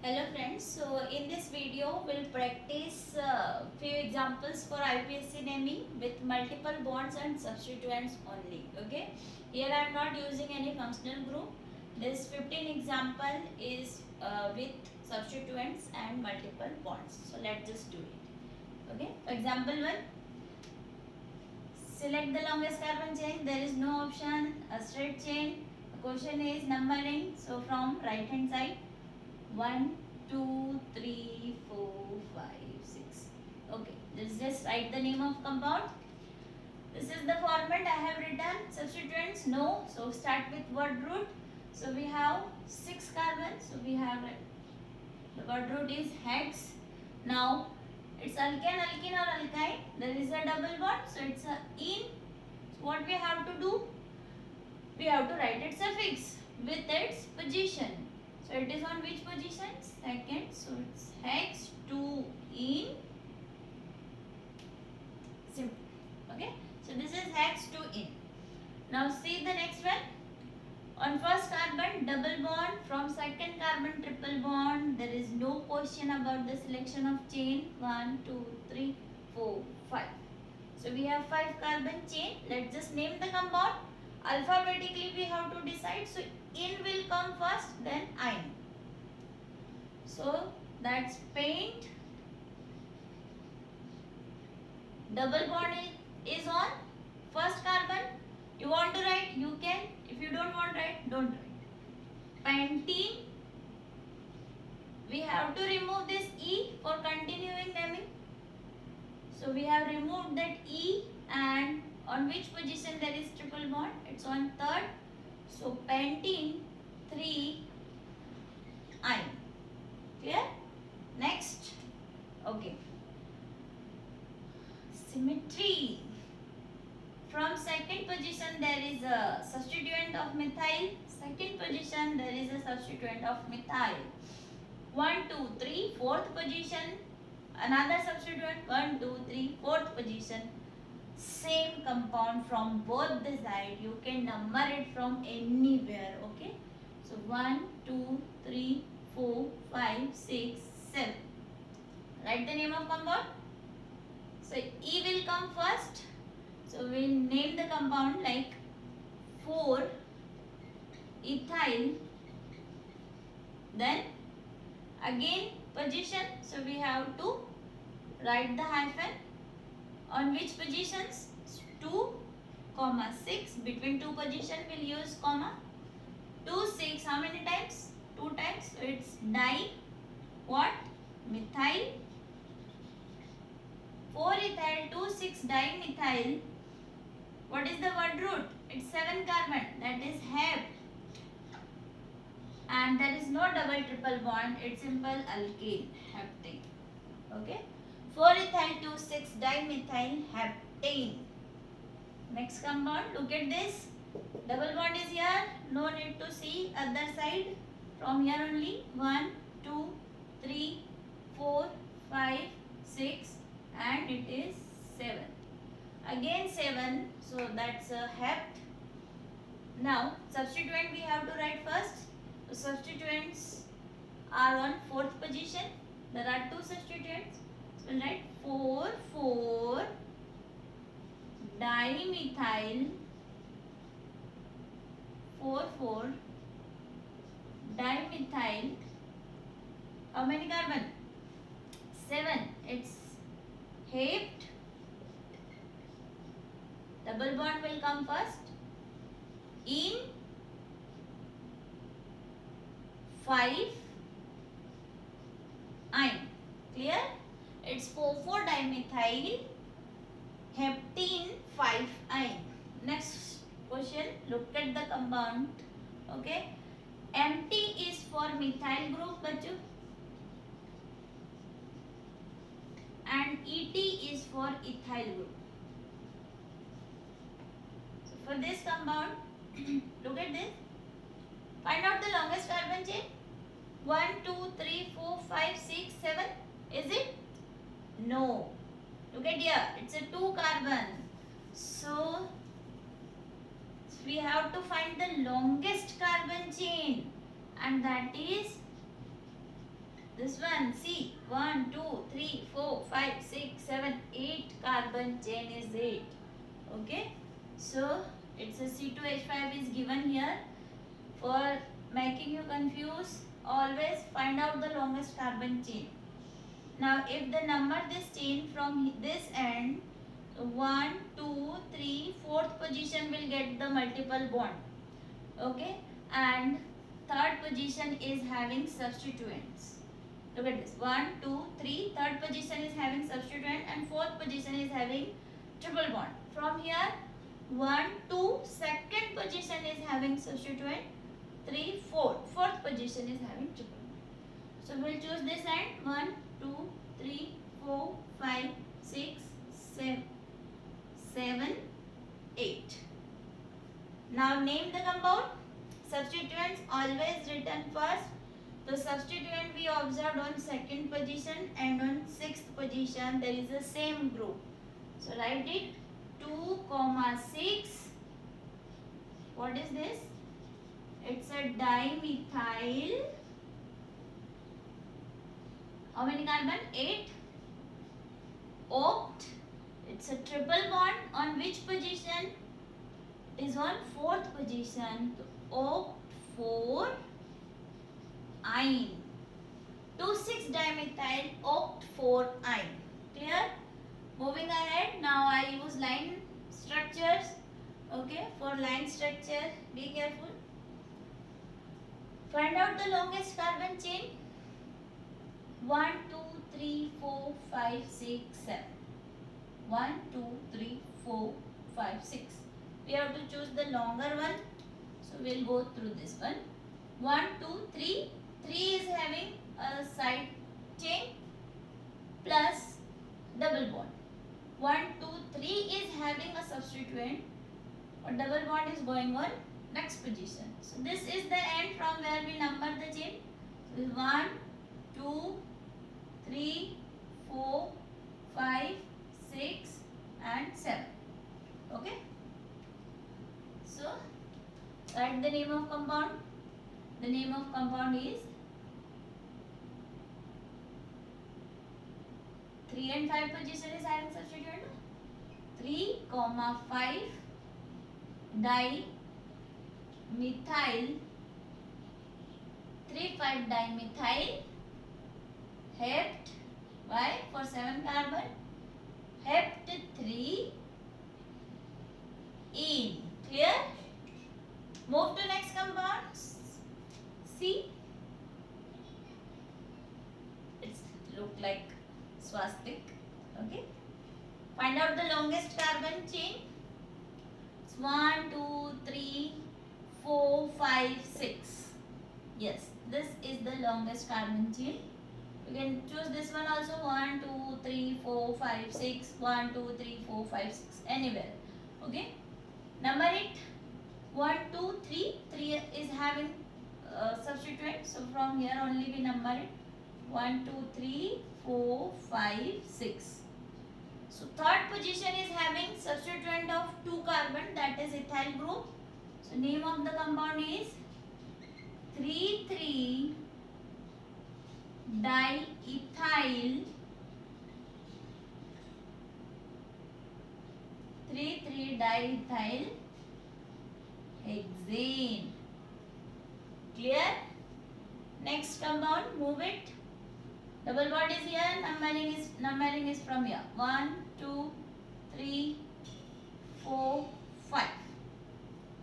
Hello friends, so in this video we'll practice few examples for IPSC naming with multiple bonds and substituents only. Okay, here I am not using any functional group. This 15 example is with substituents and multiple bonds. So let's just do it. Okay, example 1. Select the longest carbon chain. There is no option. A straight chain. The question is numbering. So from right hand side. 1, 2, 3, 4, 5, 6. Okay, let's just write the name of compound. This is the format I have written. Substituents, no. So start with word root. So we have 6 carbon. So we have the word root is hex. Now it's alkane, alkene or alkyne. There is a double bond. So it's a in. So what we have to do? We have to write its suffix with its position. So it is on which position? Second. So it's hex 2 in. Simple. Okay. So this is hex 2 in. Now see the next one. On first carbon double bond, from second carbon triple bond. There is no question about the selection of chain. 1, 2, 3, 4, 5. So we have 5 carbon chain. Let's just name the compound. Alphabetically we have to decide. So in will come first, then ine. So that's paint. Double bond is on first carbon. You want to write, you can. If you don't want to write, don't write. Pentene. We have to remove this E for continuing naming. So we have removed that E, and on which position there is triple bond? It's on third. So pentene 3 ine. Clear? Next. Okay. Symmetry. From second position there is a substituent of methyl. Second position there is a substituent of methyl. 1, 2, 3. Fourth position another substituent. 1, 2, 3. Fourth position. Same compound from both the side. You can number it from anywhere. Okay. So 1, 2, 3, 4, 5, 6, 7. Write the name of compound. So E will come first. So we will name the compound like 4 ethyl. Then again position. So we have to write the hyphen. On which positions? 2, 6. Between 2 position we'll use comma. 2, 6. How many times? 2 times. So it's di what? Methyl. 4 ethyl 2, 6 dimethyl. What is the word root? It's 7 carbon. That is hep. And there is no double triple bond. It's simple alkane. Heptane. Okay. 4 ethyl 2, 6 dimethyl heptane. Next compound. Look at this. Double bond is here. No need to see other side. From here only. 1, 2, 3, 4, 5, 6 and it is 7. Again 7. So that's a hept. Now substituent we have to write first. So substituents are on fourth position. There are 2 substituents. So we'll write 4, 4 dimethyl 4, 4 dimethyl. How many carbon? 7. It's hept. Double bond will come first. In 5 ine. Clear? It's 4, 4 dimethyl heptene 5 ine. Next question. Look at the compound. Okay. MT is for methyl group, bachcho. And ET is for ethyl group. So for this compound, look at this. Find out the longest carbon chain. 1, 2, 3, 4, 5, 6, 7. Is it? No. Look at here. It's a 2 carbon. So we have to find the longest carbon chain, and that is This one, see, 1, 2, 3, 4, 5, 6, 7, 8 carbon chain is it. Okay, so it's a C2H5 is given here. For making you confused, always find out the longest carbon chain. Now if the number this chain from this end, 1, 2, 3, fourth position will get the multiple bond. Okay, and third position is having substituents. Look at this, 1, 2, 3, third position is having substituent and fourth position is having triple bond. From here, 1, 2, second position is having substituent, 3, 4, fourth position is having triple bond. So we'll choose this end, 1, 2, 3, 4, 5, 6, 7, 8. Now name the compound. Substituents always written first. The substituent we observed on second position and on sixth position there is the same group. So write it 2, 6. What is this? It's a dimethyl. How many carbon? 8. Oct. It's a triple bond. On which position? It is on fourth position. Oct 4 ine. 2,6-dimethyl oct 4 ine. Clear? Moving ahead. Now I use line structures. Okay. For line structure, be careful. Find out the longest carbon chain. 1, 2, 3, 4, 5, 6, 7. 1, 2, 3, 4, 5, 6. We have to choose the longer one. So we'll go through this one. 1, 2, 3. 3 is having a side chain plus double bond. 1, 2, 3 is having a substituent, or double bond is going on next position. So this is the end from where we number the chain. So 1, 2, 3, 4, 5, 6 and 7. Okay. So write the name of compound. The name of compound is 3 and 5 position is having substituent. 3, 5 dimethyl 3,5-dimethyl hept. Why? For 7 carbon. Hept 3 ene. Clear? Move to next compound. See, it's look like swastik. Okay. Find out the longest carbon chain. It's 1, 2, 3, 4, 5, 6. Yes, this is the longest carbon chain. You can choose this one also. 1, 2, 3, 4, 5, 6. 1, 2, 3, 4, 5, 6. Anywhere. Okay. Number it. 1, 2, 3. 3 is having substituent. So from here only we number it. 1, 2, 3, 4, 5, 6. So third position is having substituent of 2 carbon, that is ethyl group. So name of the compound is 3,3 diethyl 3,3-diethyl hexane. Clear? Next compound, move it. Double bond is here, numbering is from here. 1, 2, 3, 4, 5.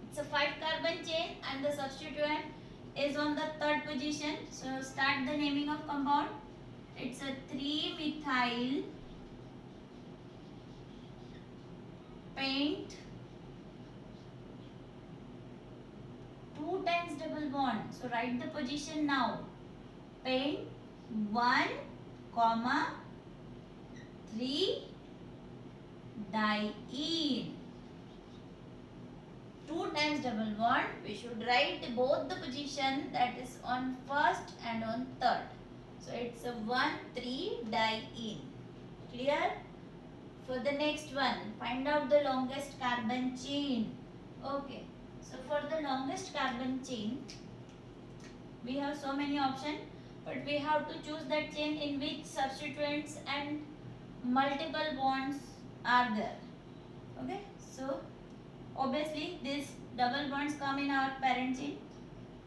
It's a 5 carbon chain and the substituent is on the third position. So start the naming of compound. It's a 3-methyl paint 2 times double bond. So write the position now. Paint 1, 3 diene. 2 times double bond. We should write both the position, that is on first and on third. So it's a 1, 3 diene. Clear? For the next one, find out the longest carbon chain. Okay. So for the longest carbon chain, we have so many options. but we have to choose that chain in which substituents and multiple bonds are there. Okay, so obviously these double bonds come in our parent chain.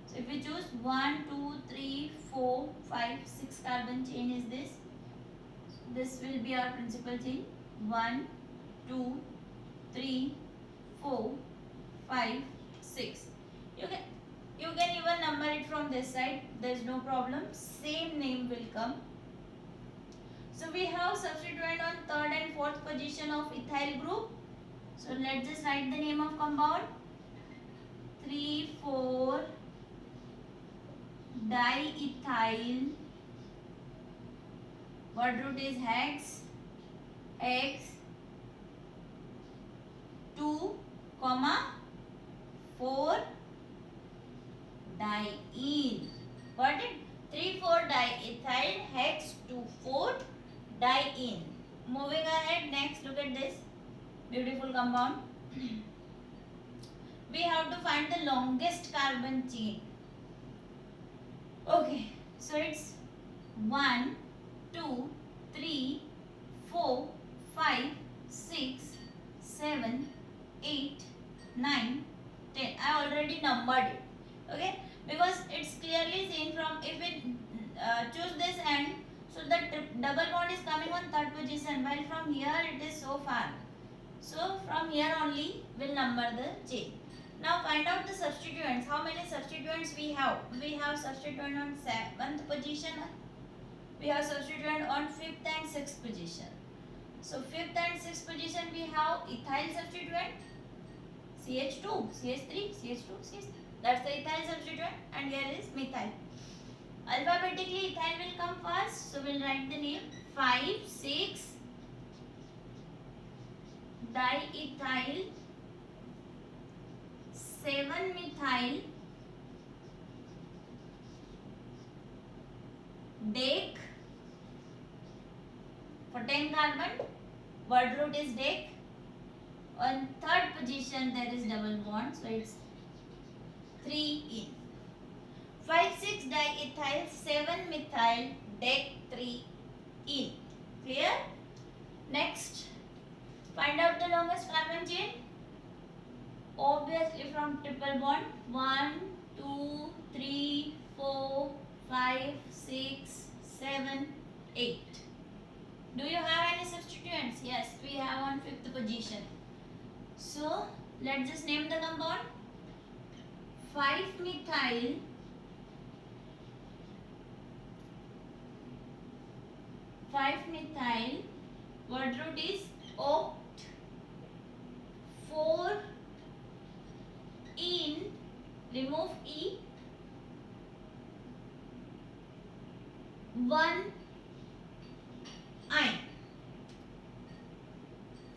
So if we choose 1, 2, 3, 4, 5, 6 carbon chain is this. This will be our principal chain. 1, 2, 3, 4, 5, 6. You can even number it from this side. There is no problem. Same name will come. So we have substituent on third and fourth position of ethyl group. So let's just write the name of compound. 3,4 diethyl. Word root is hex. X 2, 4 diene. Got it? 3,4 diethyl hex 2,4 diene. Moving ahead, next look at this beautiful compound. We have to find the longest carbon chain. Okay, so it's 1, 2, 3, 4, 5, 6, 7, 8, 9, 10. I already numbered it. Okay, because it's clearly seen from if we choose this end, so the double bond is coming on third position, while from here it is so far. So from here only we'll number the chain. Now find out the substituents. How many substituents we have? We have substituent on 7th position. We have substituent on 5th and 6th position. So 5th and 6th position we have ethyl substituent CH2, CH3, CH2, CH3. That's the ethyl substituent, and here is methyl. Alphabetically ethyl will come first, so we'll write the name 5, 6 diethyl 7 methyl dec for 10 carbon. Word root is dec. On third position there is double bond, so it's 3 in. 5, 6 diethyl 7 methyl dec 3 in. Clear? Next, find out the longest carbon chain. Obviously from triple bond. 1, 2, 3, 4, 5, 6, 7, 8. Do you have any substituents? Yes, we have on 5th position. So let's just name the compound. 5 methyl word root is oct 4 in, remove E, 1 ine.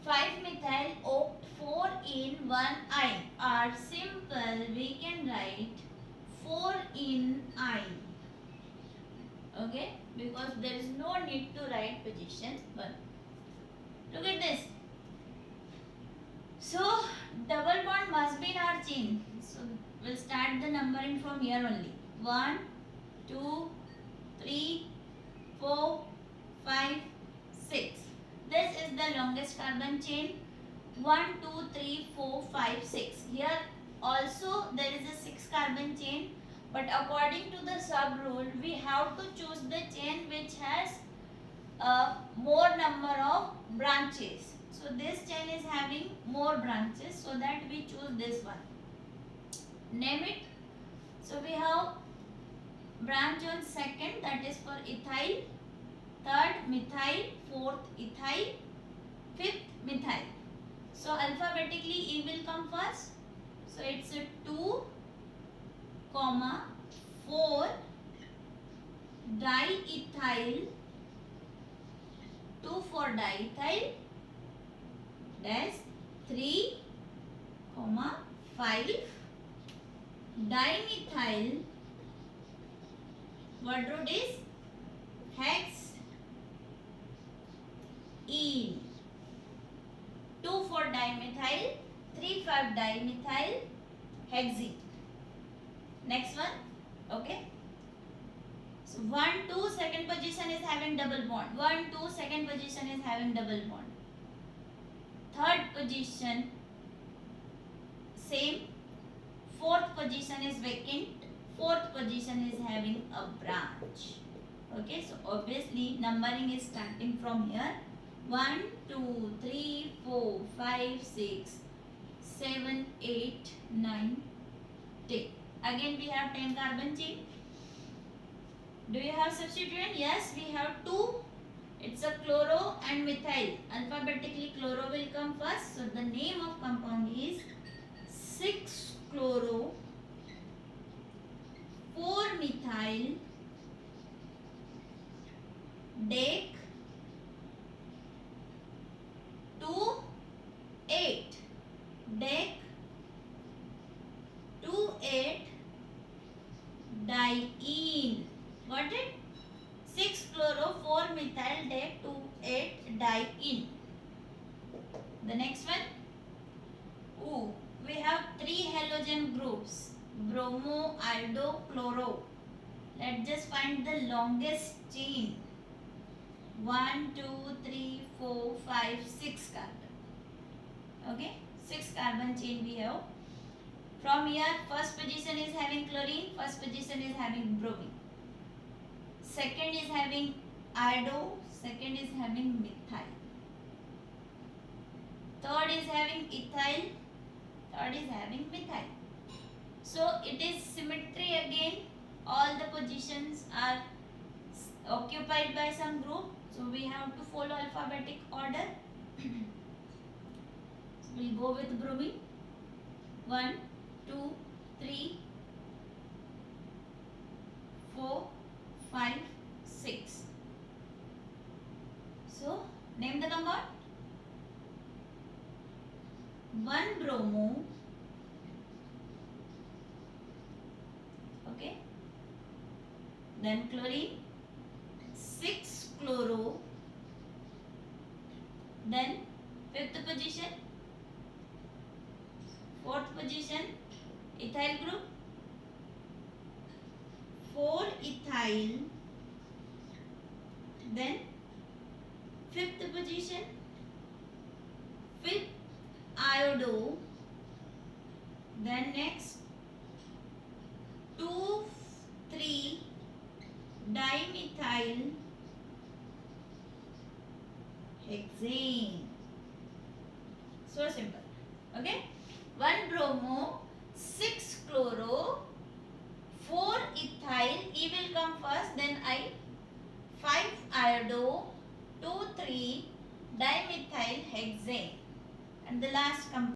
5 methyl oct 4 in 1 ine, or simple we can write 4 in ine. Okay, because there is no need to write position 1. Look at this. So double bond must be in our chain. So we'll start the numbering from here only. 1, 2, 3, 4, 5, 6. This is the longest carbon chain. 1, 2, 3, 4, 5, 6. Here also there is a 6 carbon chain, but according to the sub rule we have to choose the chain which has more number of branches. So this chain is having more branches, so that we choose this one. Name it. So we have branch on second, that is for ethyl, third methyl, fourth ethyl, fifth methyl. So alphabetically E will come first. So it's a 2, 4 diethyl, 2, 4 diethyl, dash 3, 5 dimethyl, word root is hex ene, 2, 4 dimethyl, 3, 5 dimethyl hexene. Next one. Okay, So 1, 2, second position is having double bond. 1, 2, second position is having double bond. Third position, same. Fourth position is vacant. Fourth position is having a branch. Okay, so obviously numbering is starting from here. 1, 2, 3, 4, 5, 6, 7, 8, 9, 10. Again we have 10 carbon chain. Do you have substituent? Yes, we have 2. It's a chloro and methyl. Alphabetically chloro will come first. So the name of compound is 6-chloro 4-methyl dec 2-8 dec 2-8 diene. Got it? 6-chloro 4-methyl dec 2-8 diene. The next one. Ooh, we have 3 halogen groups. Bromo, iodo, chloro. Let's just find the longest chain. 1, 2, 3, 4, 5, 6 carbon. Okay, 6 carbon chain we have. From here, first position is having chlorine, first position is having bromine. Second is having iodo, second is having methyl. Third is having ethyl, third is having methyl. So it is symmetry again. All the positions are occupied by some group. So we have to follow alphabetic order. So we'll go with bromine. 1, 2, 3, 4, 5, 6. So name the compound. 1 bromo. Okay. Then chlorine. 6 chloro. Then fifth position. Fourth position, ethyl group. 4 ethyl. Then fifth position, fifth iodo. Then next 2, 3 dimethyl hexane. So simple. Okay. 1 bromo, 6 chloro, 4 ethyl, E will come first, then I, 5 iodo, 2, 3 dimethyl hexane, and the last compound